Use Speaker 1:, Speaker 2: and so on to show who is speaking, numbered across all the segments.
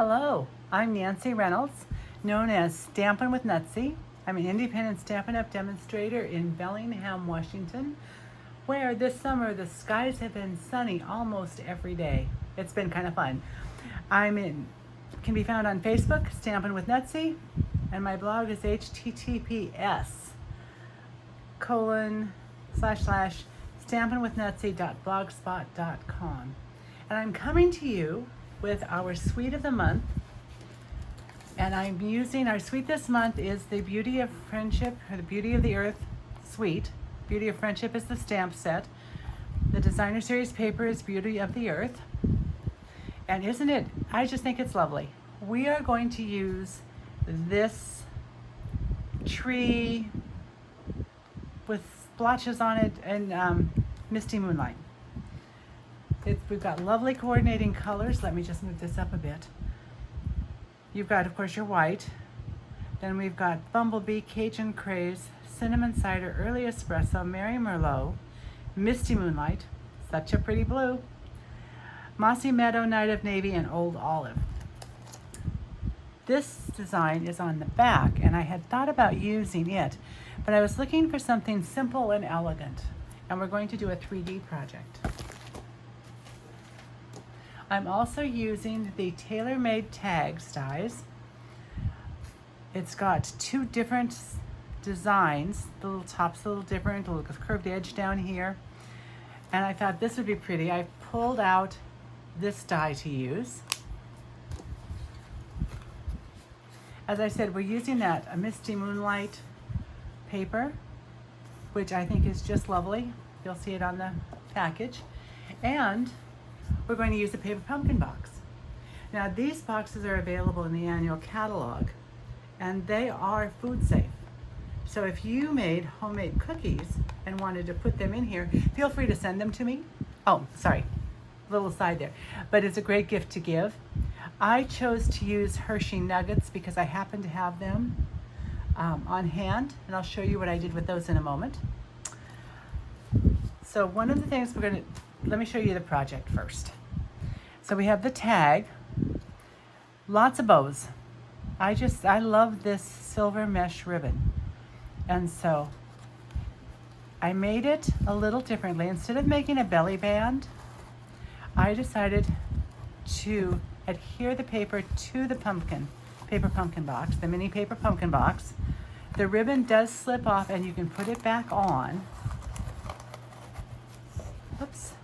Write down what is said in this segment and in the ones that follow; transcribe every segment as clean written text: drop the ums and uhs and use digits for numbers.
Speaker 1: Hello, I'm Nancy Reynolds, known as Stampin' with Nutsy. I'm an independent Stampin' Up! Demonstrator in Bellingham, Washington, where this summer the skies have been sunny almost every day. It's been kind of fun. Can be found on Facebook, Stampin' with Nutsy, and my blog is https://stampinwithnutsy.blogspot.com. And I'm coming to you with our suite of the month. And I'm using our suite this month is the Beauty of Friendship, or the Beauty of the Earth suite. Beauty of Friendship is the stamp set. The Designer Series paper is Beauty of the Earth. And isn't it, I just think it's lovely. We are going to use this tree with splotches on it and Misty Moonlight. We've got lovely coordinating colors. Let me just move this up a bit. You've got, of course, your white. Then we've got Bumblebee, Cajun Craze, Cinnamon Cider, Early Espresso, Mary Merlot, Misty Moonlight, such a pretty blue, Mossy Meadow, Night of Navy, and Old Olive. This design is on the back, and I had thought about using it, but I was looking for something simple and elegant, and we're going to do a 3D project. I'm also using the TaylorMade tags dies. It's got two different designs. The little top's a little different, a little curved edge down here. And I thought this would be pretty. I pulled out this die to use. As I said, we're using a Misty Moonlight paper, which I think is just lovely. You'll see it on the package. And we're going to use a paper pumpkin box. Now these boxes are available in the annual catalog, and they are food safe. So if you made homemade cookies and wanted to put them in here, feel free to send them to me. Oh, sorry, little aside there. But it's a great gift to give. I chose to use Hershey Nuggets because I happen to have them on hand, and I'll show you what I did with those in a moment. So one of the things let me show you the project first. So we have the tag, lots of bows. I love this silver mesh ribbon. And so I made it a little differently. Instead of making a belly band, I decided to adhere the paper to the paper pumpkin box, the mini paper pumpkin box. The ribbon does slip off and you can put it back on. Oops.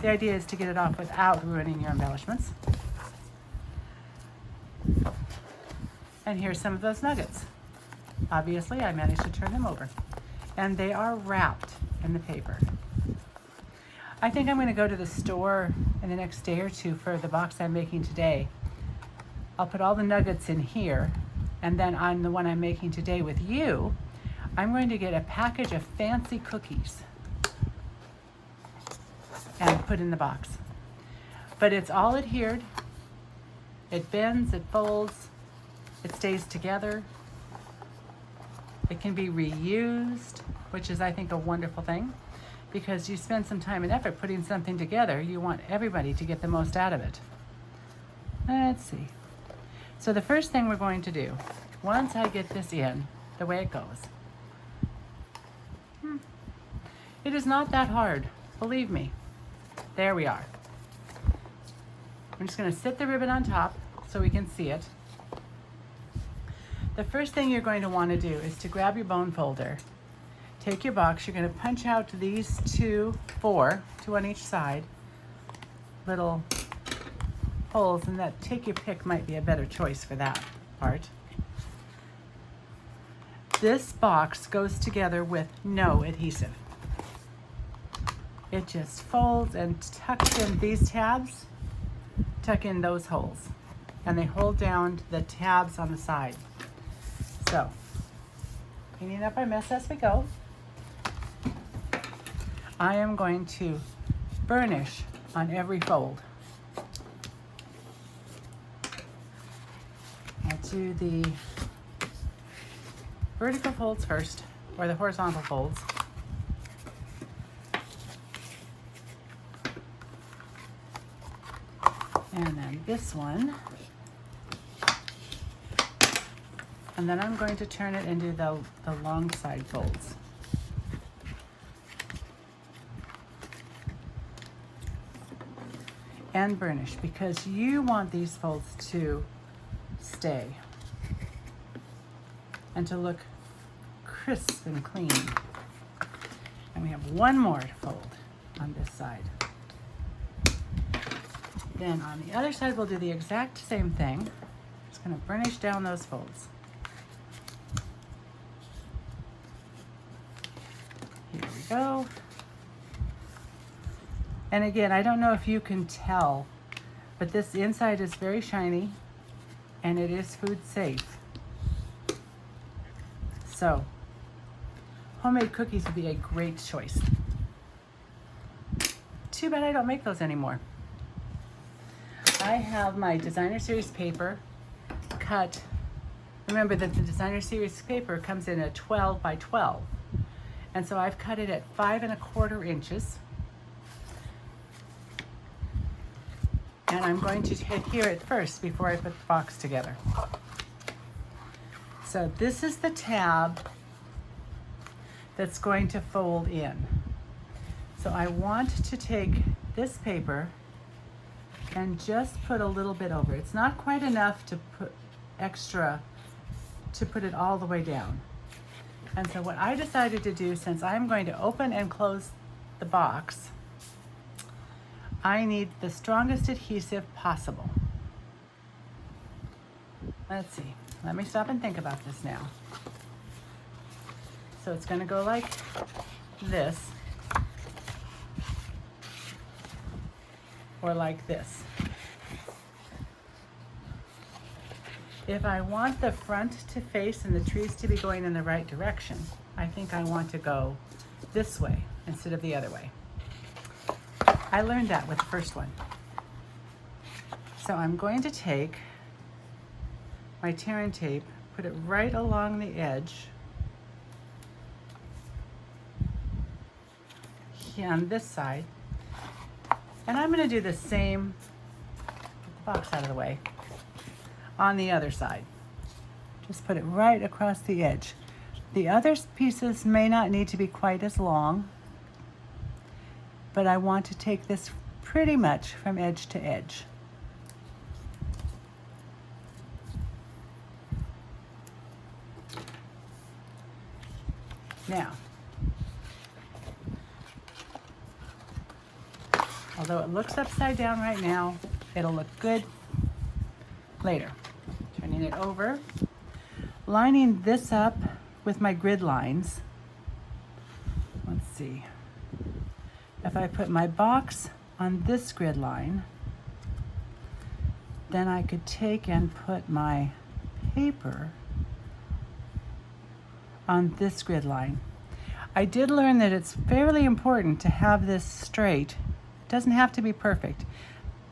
Speaker 1: The idea is to get it off without ruining your embellishments. And here's some of those nuggets. Obviously, I managed to turn them over. And they are wrapped in the paper. I think I'm going to go to the store in the next day or two for the box I'm making today. I'll put all the nuggets in here, and then on the one I'm making today with you, I'm going to get a package of fancy cookies and put in the box. But it's all adhered. It bends, it folds, it stays together. It can be reused, which is, I think, a wonderful thing, because you spend some time and effort putting something together. You want everybody to get the most out of it. Let's see. So the first thing we're going to do, once I get this in, the way it goes, it is not that hard, believe me. There we are. I'm just going to sit the ribbon on top so we can see it. The first thing you're going to want to do is to grab your bone folder, take your box, you're going to punch out these two on each side, little holes, and that take your pick might be a better choice for that part. This box goes together with no adhesive. It just folds and tucks in these tabs, tuck in those holes, and they hold down the tabs on the side. So, cleaning up our mess as we go, I am going to burnish on every fold. I'll do the vertical folds first, or the horizontal folds. And then this one, And then I'm going to turn it and do the long side folds. And burnish, because you want these folds to stay and to look crisp and clean. And we have one more to fold on this side. Then on the other side, we'll do the exact same thing. Just gonna burnish down those folds. Here we go. And again, I don't know if you can tell, but this inside is very shiny and it is food safe. So, homemade cookies would be a great choice. Too bad I don't make those anymore. I have my designer series paper cut. Remember that the designer series paper comes in a 12 by 12. And so I've cut it at 5 1/4 inches. And I'm going to adhere it first before I put the box together. So this is the tab that's going to fold in. So I want to take this paper and just put a little bit over. It's not quite enough to put extra to put it all the way down. And so what I decided to do, since I'm going to open and close the box, I need the strongest adhesive possible. Let's see. Let me stop and think about this now. So it's going to go like this, or like this. If I want the front to face and the trees to be going in the right direction, I think I want to go this way instead of the other way. I learned that with the first one. So I'm going to take my tear and tape, put it right along the edge here on this side. And I'm going to do the same, get the box out of the way, on the other side. Just put it right across the edge. The other pieces may not need to be quite as long, but I want to take this pretty much from edge to edge. Now, although it looks upside down right now, it'll look good later. Turning it over, lining this up with my grid lines. Let's see. If I put my box on this grid line, then I could take and put my paper on this grid line. I did learn that it's fairly important to have this straight. It doesn't have to be perfect,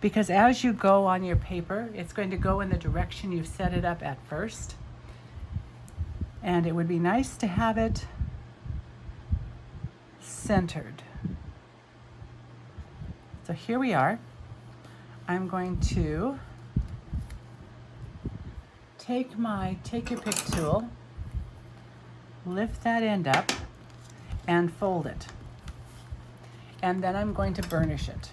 Speaker 1: because as you go on your paper, it's going to go in the direction you've set it up at first. And it would be nice to have it centered. So here we are. I'm going to take your pick tool, lift that end up, and fold it. And then I'm going to burnish it.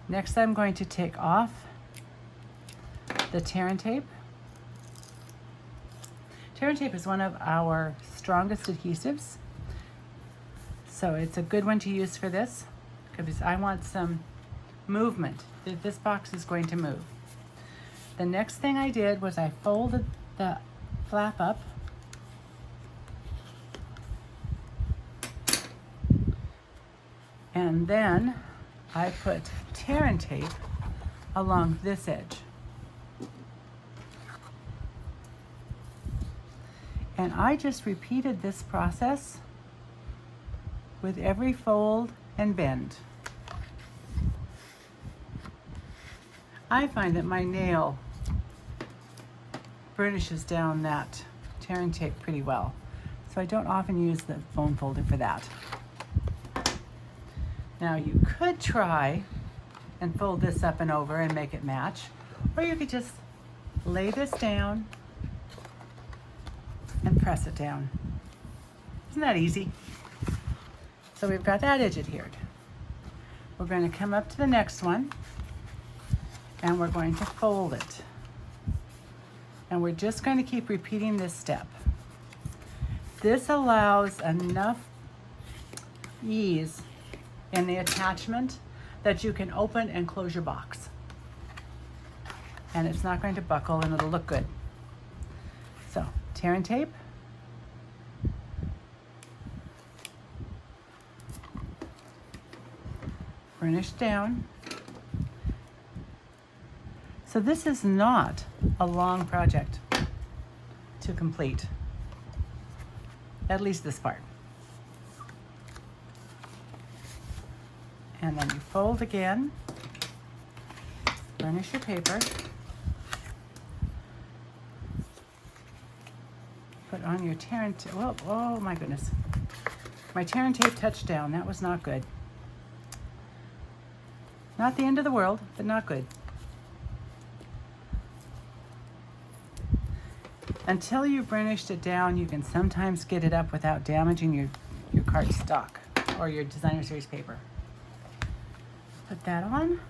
Speaker 1: Next, I'm going to take off the tear and tape. Tear and tape is one of our strongest adhesives, so it's a good one to use for this, because I want some movement. This box is going to move. The next thing I did was I folded the flap up, and then I put tear and tape along this edge. And I just repeated this process with every fold and bend. I find that my nail burnishes down that tear and tape pretty well, so I don't often use the foam folder for that. Now you could try and fold this up and over and make it match, or you could just lay this down and press it down. Isn't that easy? So we've got that edge adhered. We're going to come up to the next one and we're going to fold it. And we're just going to keep repeating this step. This allows enough ease in the attachment that you can open and close your box. And it's not going to buckle and it'll look good. So, tear and tape. Burnish down. So this is not a long project to complete, at least this part. And then you fold again, burnish your paper, put on your tear and tape. Oh my goodness. My tear and tape touched down. That was not good. Not the end of the world, but not good. Until you've burnished it down, you can sometimes get it up without damaging your cardstock or your designer series paper. Put that on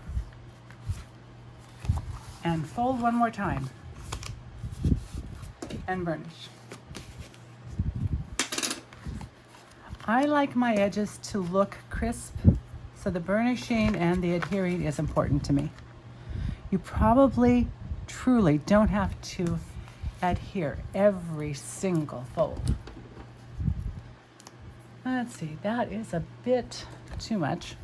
Speaker 1: and fold one more time and burnish. I like my edges to look crisp, so the burnishing and the adhering is important to me. You probably truly don't have to adhere every single fold. Let's see, that is a bit too much.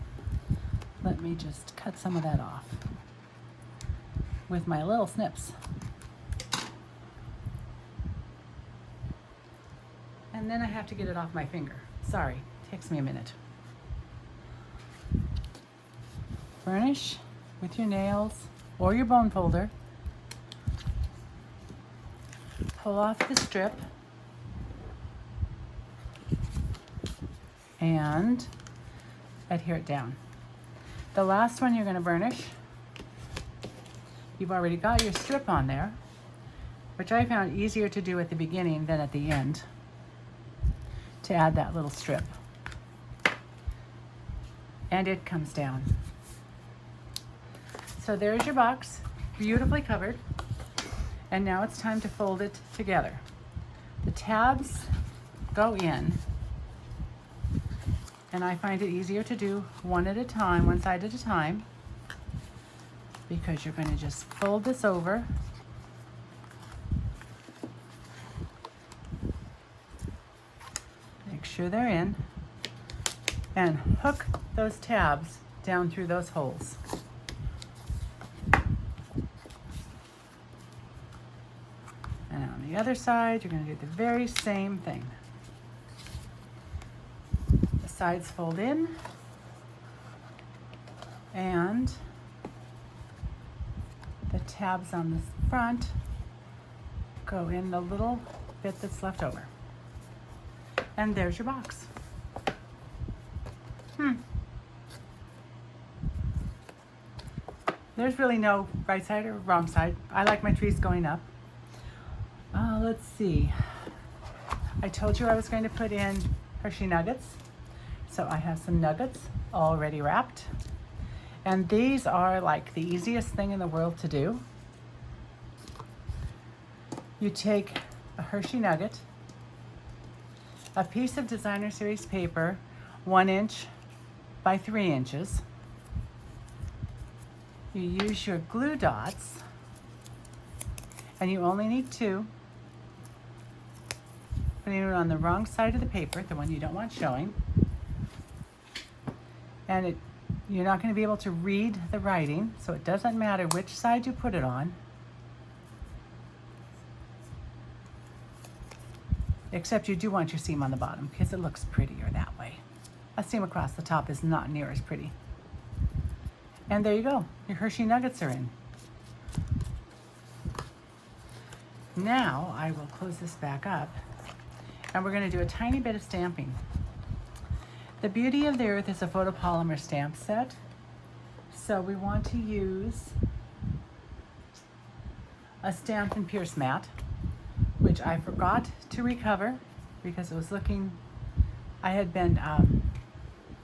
Speaker 1: Let me just cut some of that off with my little snips. And then I have to get it off my finger. Sorry, takes me a minute. Burnish with your nails or your bone folder. Pull off the strip and adhere it down. The last one you're going to burnish, you've already got your strip on there, which I found easier to do at the beginning than at the end, to add that little strip. And it comes down. So there's your box, beautifully covered. And now it's time to fold it together. The tabs go in, and I find it easier to do one at a time, one side at a time, because you're going to just fold this over. Make sure they're in, and hook those tabs down through those holes. And on the other side, you're going to do the very same thing. The sides fold in, and the tabs on the front go in the little bit that's left over. And there's your box. There's really no right side or wrong side. I like my trees going up. Let's see. I told you I was going to put in Hershey nuggets. So I have some nuggets already wrapped. And these are like the easiest thing in the world to do. You take a Hershey nugget, a piece of designer series paper, 1 inch by 3 inches. You use your glue dots, and you only need 2. Putting it on the wrong side of the paper, the one you don't want showing. And you're not going to be able to read the writing, so it doesn't matter which side you put it on. Except you do want your seam on the bottom because it looks prettier that way. A seam across the top is not near as pretty. And there you go, your Hershey nuggets are in. Now I will close this back up, and we're going to do a tiny bit of stamping. The Beauty of the Earth is a photopolymer stamp set, so we want to use a Stampin' Pierce mat, which I forgot to recover because it was looking, I had been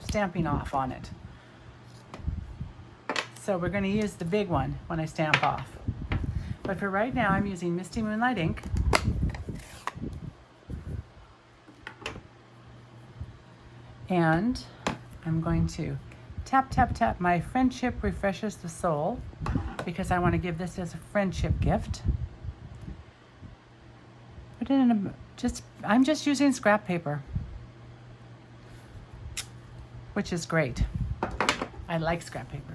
Speaker 1: stamping off on it. So we're going to use the big one when I stamp off. But for right now, I'm using Misty Moonlight ink. And I'm going to tap, tap, tap. My Friendship Refreshes the Soul, because I want to give this as a friendship gift. Put it in I'm just using scrap paper, which is great. I like scrap paper.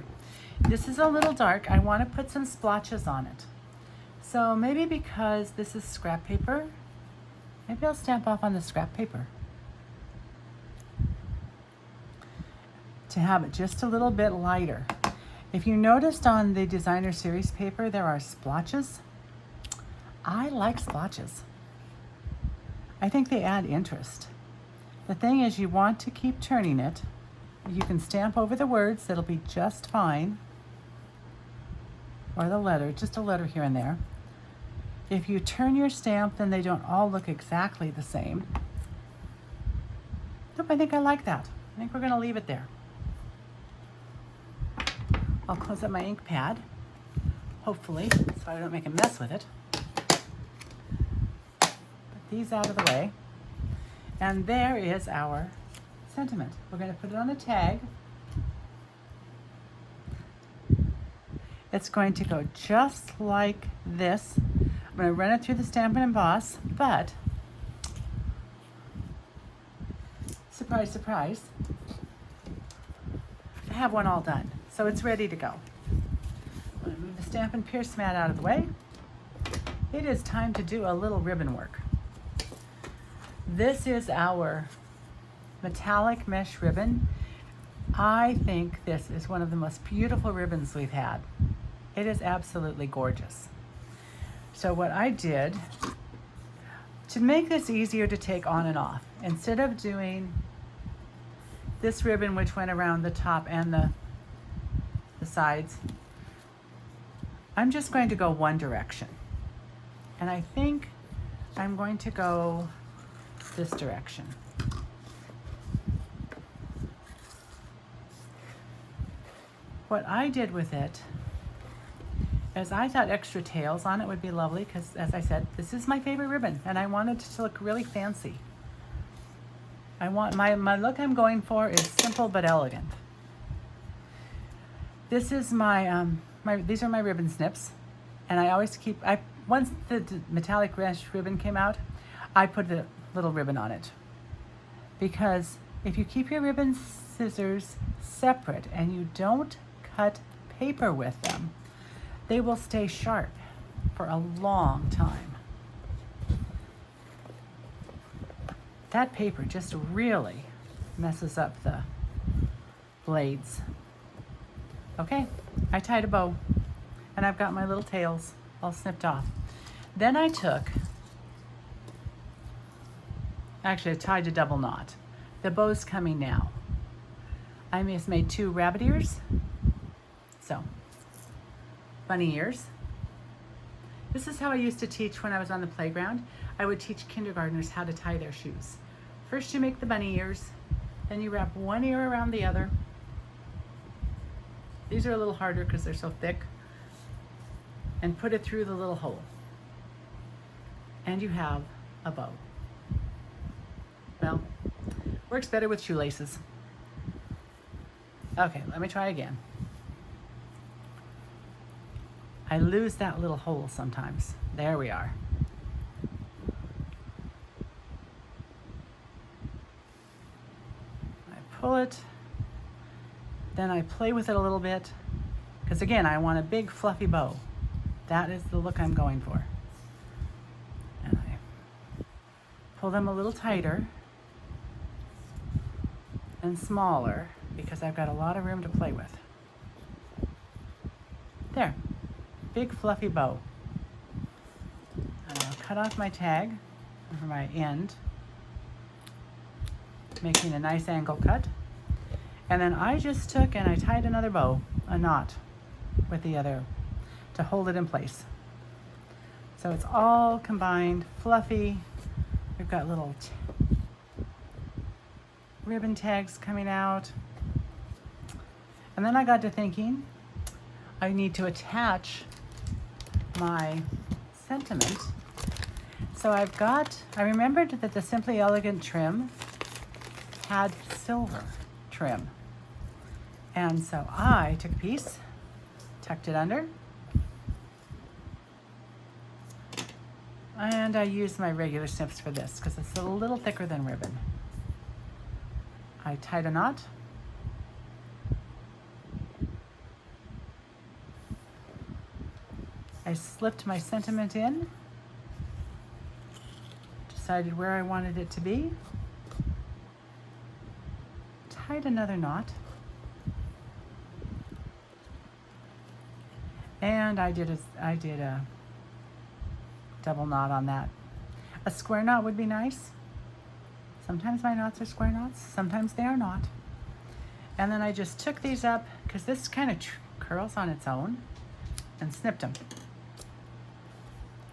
Speaker 1: This is a little dark. I want to put some splotches on it. So maybe because this is scrap paper, maybe I'll stamp off on the scrap paper to have it just a little bit lighter. If you noticed on the Designer Series paper, there are splotches. I like splotches. I think they add interest. The thing is, you want to keep turning it. You can stamp over the words, that'll be just fine. Or the letter, just a letter here and there. If you turn your stamp, then they don't all look exactly the same. Nope, I think I like that. I think we're gonna leave it there. I'll close up my ink pad, hopefully, so I don't make a mess with it. Put these out of the way. And there is our sentiment. We're going to put it on a tag. It's going to go just like this. I'm going to run it through the Stampin' Emboss, but surprise, surprise, I have one all done. So it's ready to go. I'm going to move the Stampin' Pierce mat out of the way. It is time to do a little ribbon work. This is our metallic mesh ribbon. I think this is one of the most beautiful ribbons we've had. It is absolutely gorgeous. So what I did, to make this easier to take on and off, instead of doing this ribbon which went around the top and the sides, I'm just going to go one direction. And I think I'm going to go this direction. What I did with it is I thought extra tails on it would be lovely because, as I said, this is my favorite ribbon and I wanted it to look really fancy. I want my look I'm going for is simple but elegant. This is these are my ribbon snips, and I always keep, once the metallic mesh ribbon came out, I put a little ribbon on it. Because if you keep your ribbon scissors separate and you don't cut paper with them, they will stay sharp for a long time. That paper just really messes up the blades. Okay, I tied a bow and I've got my little tails all snipped off. Then I tied a double knot. The bow's coming now. I just made 2 rabbit ears. So, bunny ears. This is how I used to teach when I was on the playground. I would teach kindergartners how to tie their shoes. First you make the bunny ears, then you wrap one ear around the other. These are a little harder because they're so thick. And put it through the little hole. And you have a bow. Well, works better with shoelaces. Okay, let me try again. I lose that little hole sometimes. There we are. I pull it, then I play with it a little bit, because again, I want a big fluffy bow. That is the look I'm going for. And I pull them a little tighter and smaller because I've got a lot of room to play with. There, big fluffy bow. And I'll cut off my tag for my end, making a nice angle cut. And then I just took and I tied another bow, a knot with the other, to hold it in place. So it's all combined, fluffy. We've got little ribbon tags coming out. And then I got to thinking, I need to attach my sentiment. So I remembered that the Simply Elegant trim had silver trim. And so I took a piece, tucked it under, and I used my regular snips for this because it's a little thicker than ribbon. I tied a knot. I slipped my sentiment in, decided where I wanted it to be, tied another knot, and I did a double knot on that. A square knot would be nice. Sometimes my knots are square knots, sometimes they are not. And then I just took these up, because this kind of curls on its own, and snipped them.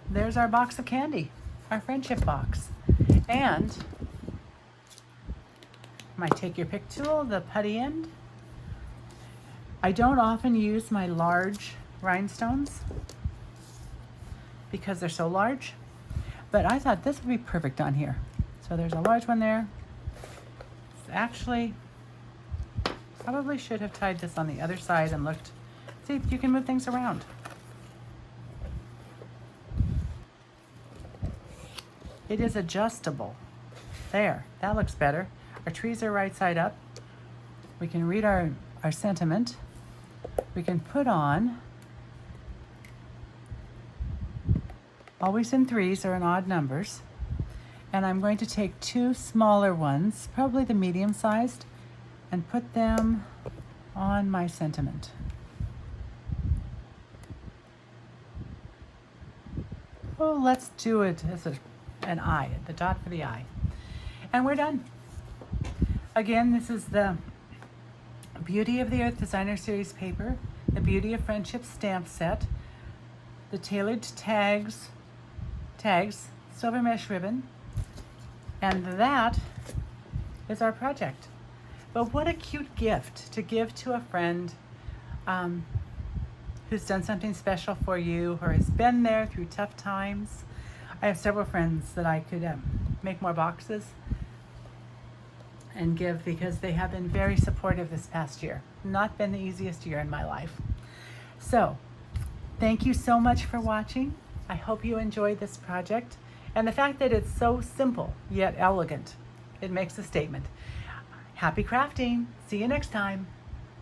Speaker 1: There's our box of candy, our friendship box. And my take your pick tool, the putty end. I don't often use my large rhinestones because they're so large, but I thought this would be perfect on here. So there's a large one there. It's actually, probably should have tied this on the other side and looked, see if you can move things around. It is adjustable. There, that looks better. Our trees are right side up. We can read our sentiment. We can put on, always in threes or in odd numbers. And I'm going to take two smaller ones, probably the medium sized, and put them on my sentiment. Oh, let's do it as an eye, the dot for the eye. And we're done. Again, this is the Beauty of the Earth Designer Series paper, the Beauty of Friendship stamp set, the tailored tags, silver mesh ribbon, and that is our project. But what a cute gift to give to a friend who's done something special for you or has been there through tough times. I have several friends that I could make more boxes and give because they have been very supportive this past year. Not been the easiest year in my life. So, thank you so much for watching. I hope you enjoyed this project. And the fact that it's so simple yet elegant, it makes a statement. Happy crafting. See you next time.